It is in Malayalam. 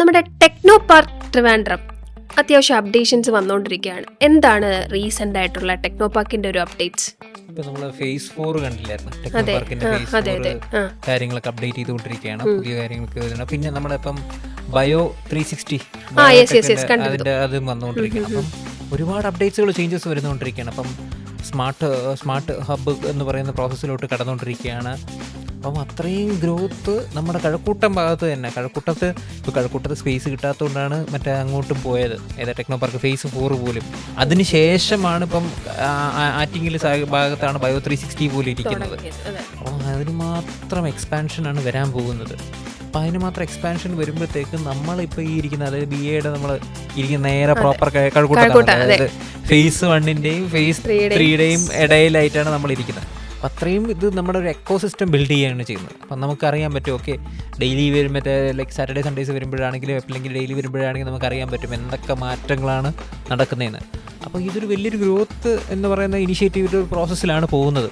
നമ്മുടെ ടെക്നോ പാർക്ക് ട്രിവാൻഡ്രം അത്യാവശ്യം അപ്ഡേഷൻസ് വന്നുകൊണ്ടിരിക്കുകയാണ്. എന്താണ് റീസെന്റ് ആയിട്ടുള്ള ടെക്നോ പാർക്കിന്റെ ഒരു അപ്ഡേറ്റ്സ്? ഇപ്പൊ നമ്മള് ഫേസ് 4 കണ്ടില്ലായിരുന്നു, ടെക്നോ പാർക്കിന്റെ ഫേസ് 4 കാര്യങ്ങളൊക്കെ അപ്ഡേറ്റ് ചെയ്തുകൊണ്ടിരിക്കുകയാണ്. പുതിയ കാര്യങ്ങളൊക്കെ വരുന്നുണ്ട്. പിന്നെ നമ്മളിപ്പം ബയോ 360 അതിന്റെ അതും വന്നുകൊണ്ടിരിക്കുകയാണ്. അപ്പം ഒരുപാട് അപ്ഡേറ്റ്സുകൾ, ചേഞ്ചസ് വരുന്നുകൊണ്ടിരിക്കുകയാണ്. അപ്പം സ്മാർട്ട് ഹബ്ബ് എന്ന് പറയുന്ന പ്രോസസ്സിലോട്ട് കടന്നുകൊണ്ടിരിക്കുകയാണ്. അപ്പം അത്രയും ഗ്രോത്ത് നമ്മുടെ കഴക്കൂട്ടം ഭാഗത്ത് തന്നെ. കഴക്കൂട്ടത്ത് സ്പേസ് കിട്ടാത്തതുകൊണ്ടാണ് മറ്റേ അങ്ങോട്ടും പോയത്, ടെക്നോ പാർക്ക് ഫേസ് 4 പോലും. അതിനുശേഷമാണ് ഇപ്പം ആറ്റിങ്ങൽ ഭാഗത്താണ് ബയോ 360 പോലും ഇരിക്കുന്നത്. അപ്പം അതിന് മാത്രം എക്സ്പാൻഷനാണ് വരാൻ പോകുന്നത്. അപ്പം അതിന് മാത്രം എക്സ്പാൻഷൻ വരുമ്പോഴത്തേക്ക് നമ്മളിപ്പോൾ ഈ ഇരിക്കുന്ന, അതായത് BAയുടെ നമ്മൾ ഇരിക്കുന്ന നേരെ പ്രോപ്പർ കഴക്കൂട്ടത്താണ്. അതായത് ഫേസ് 1-ന്റെയും ഫേസ് 3-യുടെയും ഇടയിലായിട്ടാണ് നമ്മൾ ഇരിക്കുന്നത്. അപ്പം അത്രയും ഇത് നമ്മുടെ ഒരു എക്കോ സിസ്റ്റം ബിൽഡ് ചെയ്യുകയാണ് ചെയ്യുന്നത്. അപ്പം നമുക്കറിയാൻ പറ്റും, ഓക്കെ ഡെയിലി മറ്റേ ലൈക്ക് സാറ്റർഡേ സൺഡേസ് വരുമ്പോഴാണെങ്കിലും അല്ലെങ്കിൽ ഡെയിലി വരുമ്പോഴാണെങ്കിലും നമുക്കറിയാൻ പറ്റും എന്തൊക്കെ മാറ്റങ്ങളാണ് നടക്കുന്നതെന്ന്. അപ്പോൾ ഇതൊരു വലിയൊരു ഗ്രോത്ത് എന്ന് പറയുന്ന ഇനിഷ്യേറ്റീവ് ഒരു പ്രോസസ്സിലാണ് പോകുന്നത്.